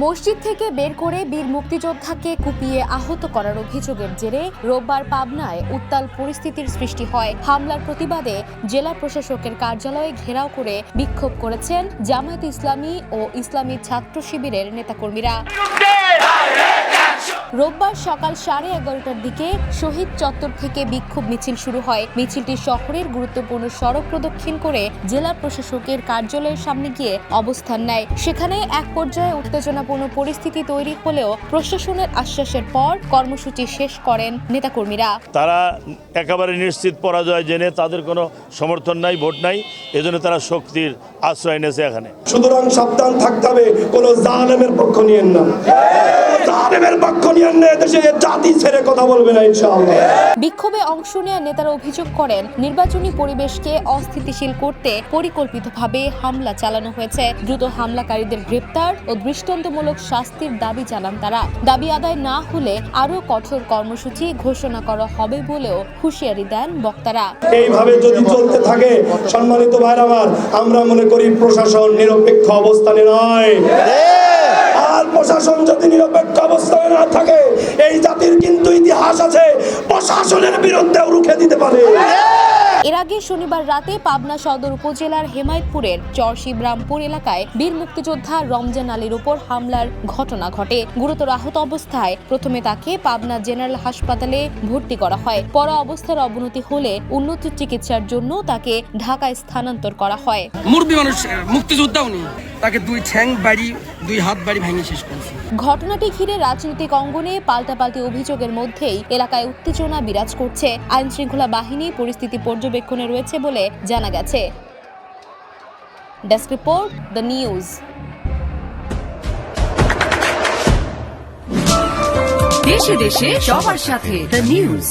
মসজিদ থেকে বের করে বীর মুক্তিযোদ্ধাকে কুপিয়ে আহত করার অভিযোগের জেরে রোববার পাবনায় উত্তাল পরিস্থিতির সৃষ্টি হয়। হামলার প্রতিবাদে জেলা প্রশাসকের কার্যালয়ে ঘেরাও করে বিক্ষোভ করেছেন জামায়াতে ইসলামী ও ইসলামী ছাত্র শিবিরের নেতাকর্মীরা। রোববার সকাল 11:30টার দিকে শহীদ চত্বর থেকে বিক্ষোভ মিছিল শুরু হয়। মিছিলটি শহরের গুরুত্বপূর্ণ সড়ক প্রদক্ষিণ করে জেলা প্রশাসকের কার্যালয়ের সামনে গিয়ে অবস্থান নেয়। সেখানে এক পর্যায়ে উত্তেজনাপূর্ণ পরিস্থিতি তৈরি হলেও প্রশাসনের আশ্বাসের পর কর্মসূচি শেষ করেন নেতাকর্মীরা। তারা একেবারে নিশ্চিত পরাজয় জেনে তাদের কোনো সমর্থন নাই, ভোট নাই, এজন্য তারা শক্তির আশ্রয় নিয়েছে এখানে। সুতরাং সাবধান থাকতে হবে, কোন জালেমের পক্ষ নিয়েন না, জালেমের পক্ষ নিয়েন না, দেশে জাতি ছেড়ে কথা বলবে না ইনশাআল্লাহ। বিক্ষোভে অংশ নেওয়া নেতারা অভিযোগ করেন, নির্বাচনী পরিবেশকে অস্থিতিশীল করতে পরিকল্পিতভাবে হামলা চালানো হয়েছে। দ্রুত হামলাকারীদের গ্রেপ্তার ও দৃষ্টান্তমূলক শাস্তির দাবি জানান তারা। দাবি আদায় না হলে আরও কঠোর কর্মসূচি ঘোষণা করা হবে বলেও হুঁশিয়ারি দেন বক্তারা। এইভাবে যদি চলতে থাকে সম্মানিত ভাইরা আমার, আমরা মনে করি প্রশাসন নিরপেক্ষ অবস্থানে নয়। আর প্রশাসন যদি নিরপেক্ষ অবস্থানে না থাকে, এই জাতির কিন্তু ইতিহাস আছে, প্রশাসনের বিরুদ্ধে রুখে দিতে পারে। এর আগে শনিবার রাতে পাবনা সদর উপজেলার হেমায়তপুরের চরশিবরামপুর এলাকায় বীর মুক্তিযোদ্ধা রমজান আলীর উপর হামলার ঘটনা ঘটে। গুরুতর আহত অবস্থায় প্রথমে তাকে পাবনা জেনারেল হাসপাতালে ভর্তি করা হয়। পরে অবস্থার অবনতি হলে উন্নত চিকিৎসার জন্য তাকে ঢাকায় স্থানান্তর করা হয়। মুরব্বী মানুষ, মুক্তিযোদ্ধা উনি, তাকে 2 ঠ্যাং বাড়ি 2 হাত বাড়ি ভেঙে শেষ করেছে। ঘটনাটি ঘিরে রাজনৈতিক অঙ্গনে পাল্টাপাল্টি অভিযোগের মধ্যেই এলাকায় উত্তেজনা বিরাজ করছে। আইন শৃঙ্খলা বাহিনী পরিস্থিতি পর্যবেক্ষণে রয়েছে বলে জানা গেছে। Desk report, the news. দেশে দেশে সবার সাথে দ্য নিউজ।